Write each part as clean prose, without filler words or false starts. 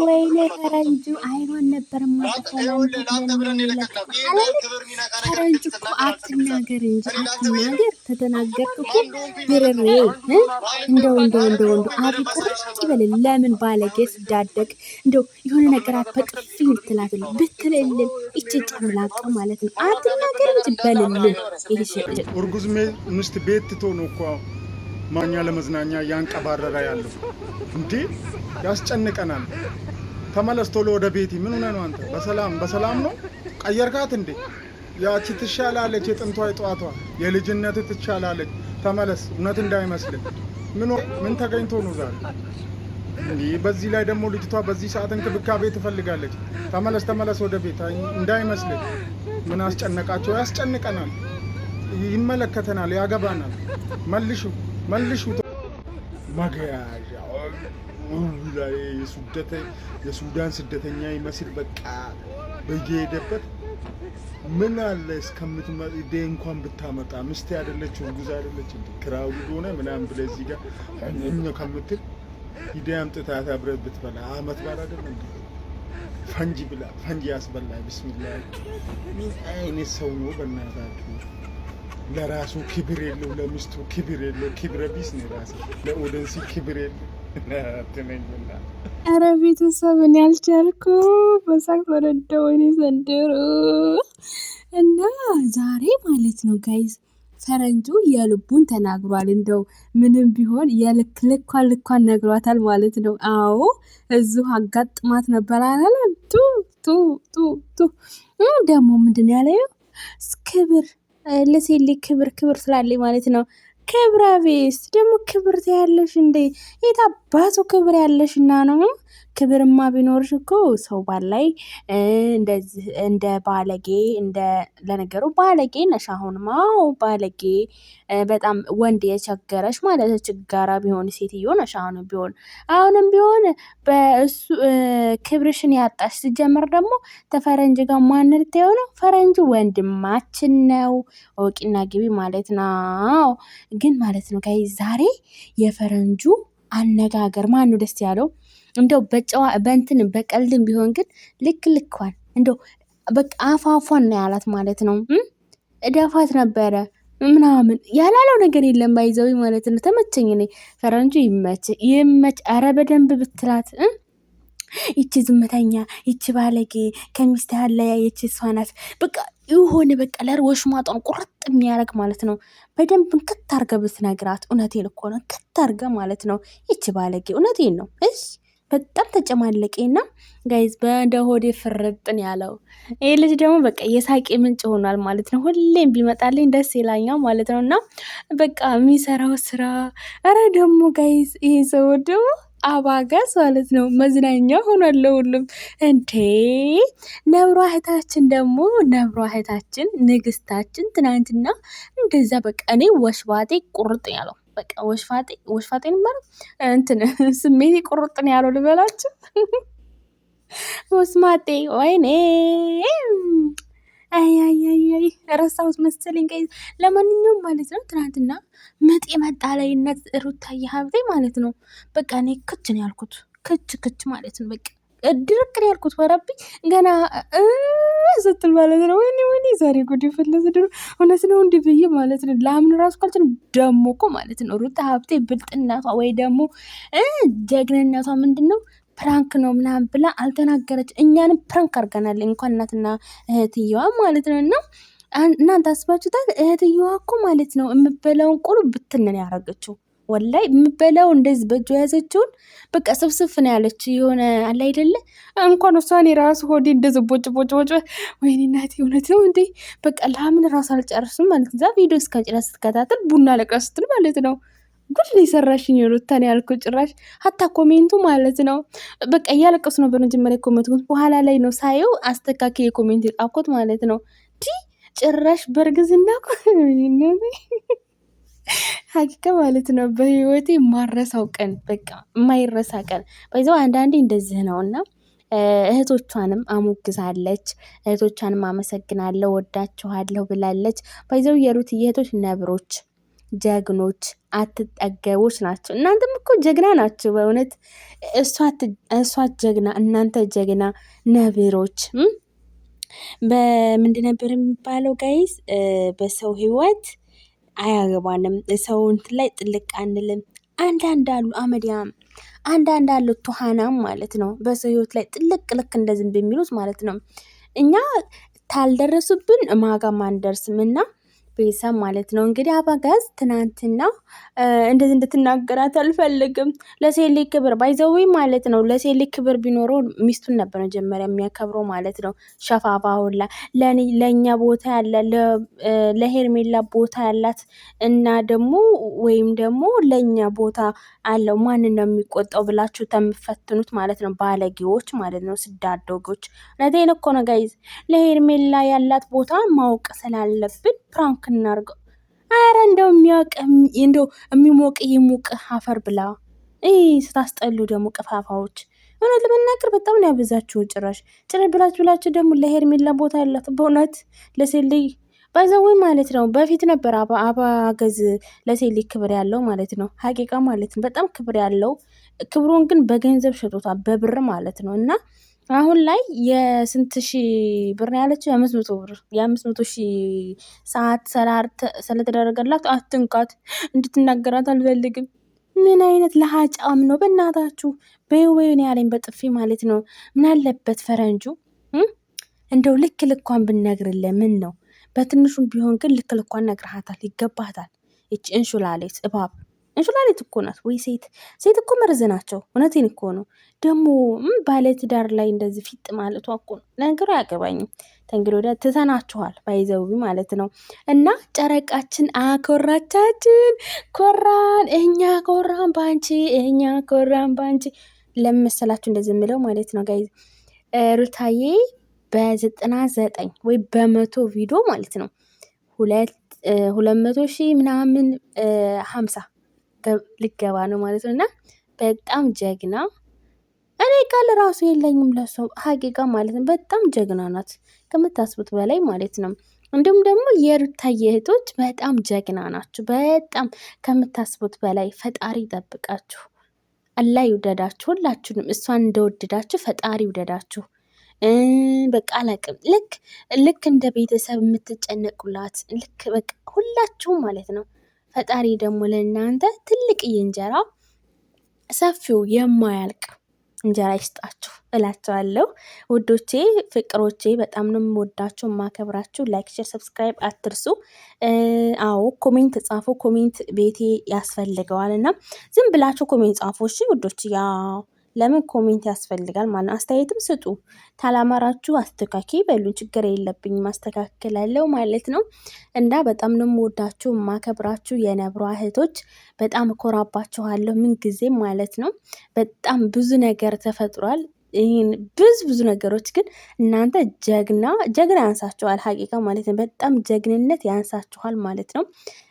ወይኔ ፈረንጁ አይሆን ነበር ፈረንጁ እኮ አትናገር እንጂ አትናገር። ተተናገርክ እኮ ብርሬ እንደው አብ ቁርጥ ይበል። ለምን ባለጌ ስዳደግ እንደው የሆነ ነገራት በጥፊ ልትላትል ብትልልን እቺ ጨምላቃ ማለት ነው። አትናገር እንጂ በልልን። ይሄ እርጉዝ ምስት ቤት ትቶ ነው እኮ ማኛ ለመዝናኛ ያንቀባረረ ያለው እንዴ! ያስጨንቀናል። ተመለስ ቶሎ ወደ ቤቲ። ምን ሆነ ነው አንተ? በሰላም ነው? ቀየርካት እንዴ? ያቺ ትሻላለች፣ የጥንቷ የጧቷ የልጅነት ትሻላለች። ተመለስ፣ እውነት እንዳይመስል። ምን ተገኝቶ ነው ዛሬ እንዴ? በዚህ ላይ ደግሞ ልጅቷ በዚህ ሰዓት እንክብካቤ ትፈልጋለች። ተመለስ ወደ ቤት እንዳይመስል። ምን አስጨነቃቸው? ያስጨንቀናል፣ ይመለከተናል፣ ያገባናል። መልሹ ማገያዣ ላይ የሱዳን ስደተኛ ይመስል በቃ በየሄደበት ምን አለ እስከምትመጣ እንኳን ብታመጣ ምስት ያደለችው እርጉዝ አይደለች እንዴ? ክራውድ ሆነ ምናምን ብለህ እዚህ ጋር እኛ ከምትል ሂዳ አምጥታት አብረህ ብትበላ አመት ባል አይደል እንዴ? ፈንጂ ያስበላ። ቢስሚላህ ምን አይነት ሰው ነው በእናታችሁ? ለራሱ ክብር የለው፣ ለሚስቱ ክብር የለው። ክብረ ቢስ ነው ራሱ። ለኦዲየንስ ክብር የለው። ተነኝና አረ ቤተሰብን ያልቻልኩ በሳቅ ወረደው እኔ ዘንድሮ እና ዛሬ ማለት ነው ጋይዝ ፈረንጁ የልቡን ተናግሯል። እንደው ምንም ቢሆን ልኳን ነግሯታል ማለት ነው። አዎ እዚሁ አጋጥማት ነበር አላለም። ቱ ደግሞ ምንድን ያለው ክብር ለሴሌ ክብር ስላለኝ ማለት ነው። ክብረ ቢስ ደግሞ ክብር ያለሽ እንዴ? የታባቱ ክብር ያለሽና ነው። ክብርማ ቢኖርሽ እኮ ሰው ባላይ እንደዚህ እንደ ባለጌ ለነገሩ ባለጌ ነሽ። አሁንማ ባለጌ በጣም ወንድ የቸገረሽ ማለት ችጋራ ቢሆን ሴትዮ ነሽ። አሁንም ቢሆን በእሱ ክብርሽን ያጣሽ። ሲጀመር ደግሞ ተፈረንጅ ጋር ማንነት የሆነው ፈረንጅ ወንድማችን ነው። ወቂና ግቢ ማለት ነው። ግን ማለት ነው ጋይ ዛሬ የፈረንጁ አነጋገር ማን ነው ደስ ያለው? እንደው በእንትን በቀልድም ቢሆን ግን ልኳን እንደው በቃ አፋፏን ነው ያላት ማለት ነው። እደፋት ነበረ ምናምን ያላለው ነገር የለም ባይዘው ማለት ነው። ተመቸኝ እኔ ፈረንጁ ይመች። አረ በደንብ ብትላት ይቺ ዝምተኛ ይቺ ባለጌ ከሚስት ያለያየች እሷ ናት። በቃ ይሆን በቃ ወሽማጧን ቁርጥ የሚያደርግ ማለት ነው። በደንብ እንክት አድርገህ ብትነግራት እውነቴን እኮ ነው። እንክት አድርገህ ማለት ነው። ይቺ ባለጌ እውነቴን ነው። በጣም ተጨማለቀና ጋይዝ በእንደ ሆዴ ፍርጥን ያለው ይሄ ልጅ ደግሞ በቃ የሳቄ ምንጭ ሆኗል ማለት ነው። ሁሌም ቢመጣልኝ ደስ ይላኛል ማለት ነው። እና በቃ የሚሰራው ስራ አረ ደግሞ ጋይዝ ይሄ ሰው ደግሞ አባጋስ ማለት ነው። መዝናኛ ሆኗል ለሁሉም እንዴ። ነብሯ እህታችን ንግስታችን ትናንትና እንደዛ በቃ እኔ ወሽባጤ ቁርጥ ያለው በቃ ወሽፋጤን ማለት እንትን ስሜቴ ቁርጥን ያለው ልበላችሁ። ወስማጤ ወይኔ አይ ረሳሁት መሰለኝ ጋይዝ። ለማንኛውም ማለት ነው ትናንትና ምጥ የመጣ ላይነት ሩታዬ ሀብቴ ማለት ነው። በቃ እኔ ክች ነው ያልኩት። ክች ማለት ነው። በቃ ድርቅ ነው ያልኩት። ወረቢ ገና ስትል ማለት ነው። ወይኔ ዛሬ ጉድ ይፈለስ ድሮ እውነት ነው እንዲህ ብዬ ማለት ነው። ለአምን ራሱ ካልችን ደሞ እኮ ማለት ነው ሩታ ሀብቴ ብልጥነቷ ወይ ደግሞ ጀግንነቷ ምንድን ነው ፕራንክ ነው ምናምን ብላ አልተናገረች። እኛንም ፕራንክ አድርገናል እንኳን እናትና እህትየዋ ማለት ነው። እና እናንተ አስባችሁታል? እህትየዋ እኮ ማለት ነው የምበላውን ቁሉ ብትንን ያደረገችው ወላይ የምበላው እንደዚህ በእጇ ያዘችውን በቃ ስብስፍ ነው ያለች። የሆነ አለ አይደለ እንኳን እሷን የራሱ ሆዴ እንደዚህ ቦጭ ወይኔ እናቴ እውነት ነው እንዴ። በቃ ለምን ራሱ አልጨርስም ማለት ነው። ዛ ቪዲዮ እስከጭራሽ ስትከታተል ቡና ለቀስ ስትል ማለት ነው። ጉድ ላይ ሰራሽኝ ሩታን ያልኩት ጭራሽ ሀታ ኮሜንቱ ማለት ነው። በቃ እያለቀሱ ነበር መጀመሪያ ኮሜንቱ፣ በኋላ ላይ ነው ሳየው አስተካክዬ ኮሜንት የጻፍኩት ማለት ነው። ጭራሽ በእርግዝና ሀቂቃ ማለት ነው። በህይወቴ የማረሳው ቀን በቃ የማይረሳ ቀን በዛው አንዳንዴ እንደዚህ ነውና እህቶቿንም አሞግዛለች። እህቶቿንም አመሰግናለሁ ወዳችኋለሁ ብላለች። በዛው የሩት እህቶች ነብሮች ጀግኖች አትጠገቦች ናቸው። እናንተም እኮ ጀግና ናቸው በእውነት። እሷ ጀግና፣ እናንተ ጀግና ነብሮች። በምንድን ነበር የሚባለው ጋይስ? በሰው ህይወት አያገባንም፣ ሰው እንትን ላይ ጥልቅ አንልም። አንዳንድ አሉ አመዲያም፣ አንዳንድ አሉ ቱሃናም ማለት ነው። በሰው ህይወት ላይ ጥልቅ ልክ እንደ ዝንብ የሚሉት ማለት ነው። እኛ ታልደረሱብን ማጋም አንደርስም እና ቤተሰብ ማለት ነው። እንግዲህ አበጋዝ ትናንትና እንደዚህ እንድትናገራት አልፈልግም። ለሴሌ ክብር ባይዘዊ ማለት ነው። ለሴሌ ክብር ቢኖረው ሚስቱን ነበር መጀመሪያ የሚያከብረው ማለት ነው። ሸፋፋ ሁላ ለእኛ ቦታ ያለ ለሄርሜላ ቦታ ያላት እና ደግሞ ወይም ደግሞ ለእኛ ቦታ አለው ማንን ነው የሚቆጣው ብላችሁ ተምፈትኑት ማለት ነው። ባለጌዎች ማለት ነው። ስዳዶጎች እውነቴን እኮ ነው ጋይዝ። ለሄርሜላ ያላት ቦታ ማወቅ ስላለብን ፕራንክ እናርገው። አረ እንደው የሚሞቅ ይሙቅ አፈር ብላ። ስታስጠሉ ደግሞ ቅፋፋዎች። እውነት ለመናገር በጣም ነው ያበዛችሁ። ጭራሽ ብላችሁ ደግሞ ለሄርሜላ ቦታ ያላት በእውነት ለሴሌ ባይዘዌ ማለት ነው። በፊት ነበር አበጋዝ ለሴሌ ክብር ያለው ማለት ነው። ሀቂቃ ማለት ነው። በጣም ክብር ያለው፣ ክብሩን ግን በገንዘብ ሸጦታል፣ በብር ማለት ነው። እና አሁን ላይ የስንት ሺህ ብር ያለችው? የ500,000 ሰዓት ስለተደረገላት አትንካት፣ እንድትናገራት አልፈልግም። ምን አይነት ለሀጫም ነው በእናታችሁ? በወይኔ ያለኝ በጥፊ ማለት ነው። ምን አለበት ፈረንጁ እንደው ልክ ልኳን ብነግርልህ ምን ነው? በትንሹም ቢሆን ግን ልክ ልኳን ነግርሃታል፣ ይገባታል። ይቺ እንሹላሌት እባብ እንሹላሌት እኮ ናት። ወይ ሴት እኮ መርዝ ናቸው። እውነቴን እኮ ነው። ደግሞ ባለትዳር ላይ እንደዚህ ፊጥ ማለቷ እኮ ነው። ነገሩ አያገባኝም። ተንግዲህ ወዲያ ትተናችኋል ባይዘዊ ማለት ነው። እና ጨረቃችን አኮራቻችን፣ ኮራን፣ እኛ ኮራን ባንቺ፣ እኛ ኮራን ባንቺ። ለመሰላችሁ እንደዚህ የምለው ማለት ነው ጋይዝ። ሩታዬ በ99 ወይ በ100 ቪዲዮ ማለት ነው 200,000 ምናምን 50 ልገባ ነው ማለት ነው። እና በጣም ጀግና፣ እኔ ቃል ራሱ የለኝም ለሰው ሀቂቃ ማለት ነው። በጣም ጀግና ናት ከምታስቡት በላይ ማለት ነው። እንዲሁም ደግሞ የሩታዬ እህቶች በጣም ጀግና ናችሁ፣ በጣም ከምታስቡት በላይ። ፈጣሪ ይጠብቃችሁ፣ አላህ ይውደዳችሁ ሁላችሁንም። እሷን እንደወደዳችሁ ፈጣሪ ይውደዳችሁ። በቃ አላቅም። ልክ እንደ ቤተሰብ የምትጨነቁላት ልክ በቃ ሁላችሁም ማለት ነው። ፈጣሪ ደግሞ ለእናንተ ትልቅዬ እንጀራ ሰፊው የማያልቅ እንጀራ ይስጣችሁ እላቸዋለሁ። ውዶቼ ፍቅሮቼ በጣም ነው የምወዳችሁ የማከብራችሁ። ላይክ፣ ሼር፣ ሰብስክራይብ አትርሱ። አዎ ኮሜንት ጻፉ። ኮሜንት ቤቴ ያስፈልገዋል እና ዝም ብላችሁ ኮሜንት ጻፉ እሺ ውዶች። ለምን ኮሜንት ያስፈልጋል ማለት ነው። አስተያየትም ስጡ። ታላማራችሁ አስተካኪ በሉን፣ ችግር የለብኝም አስተካክላለሁ ማለት ነው። እና በጣም ነው የምወዳችሁ የማከብራችሁ የነብሯ እህቶች። በጣም እኮራባችኋለሁ ምን ጊዜም ማለት ነው። በጣም ብዙ ነገር ተፈጥሯል። ይህን ብዙ ነገሮች ግን እናንተ ጀግና ያንሳችኋል ሀቂቃ ማለት ነው። በጣም ጀግንነት ያንሳችኋል ማለት ነው።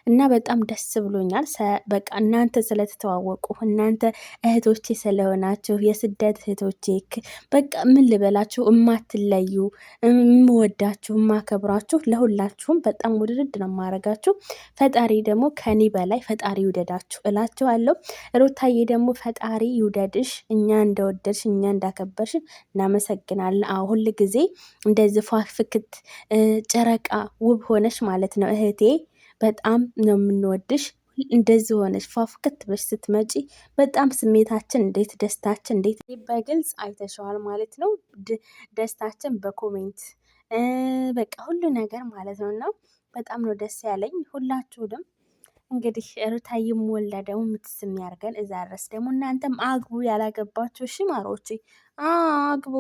እና በጣም ደስ ብሎኛል። በቃ እናንተ ስለተተዋወቁ እናንተ እህቶቼ ስለሆናችሁ የስደት እህቶቼ በቃ ምን ልበላችሁ፣ እማትለዩ የምወዳችሁ የማከብራችሁ ለሁላችሁም በጣም ውድድ ነው የማረጋችሁ። ፈጣሪ ደግሞ ከኔ በላይ ፈጣሪ ይውደዳችሁ እላችኋለሁ። ሩታዬ ደግሞ ፈጣሪ ይውደድሽ፣ እኛ እንደወደድሽ እኛ እንዳከበርሽ እናመሰግናለን። ሁል ጊዜ እንደዚህ ፏፍክት ጨረቃ ውብ ሆነሽ ማለት ነው እህቴ። በጣም ነው የምንወድሽ። እንደዚህ ሆነሽ ፏፍክት ብለሽ ስትመጪ በጣም ስሜታችን እንዴት ደስታችን እንዴት በግልጽ አይተሸዋል ማለት ነው። ደስታችን በኮሜንት በቃ ሁሉ ነገር ማለት ነው። እና በጣም ነው ደስ ያለኝ። ሁላችሁንም እንግዲህ ሩታዬም ወልዳ ደግሞ የምትስም ያርገን። እዛ ድረስ ደግሞ እናንተም አግቡ፣ ያላገባችሁ እሺ ማሮቼ አግቡ።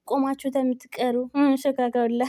ቆማችሁ የምትቀሩ ሸጋጋውላ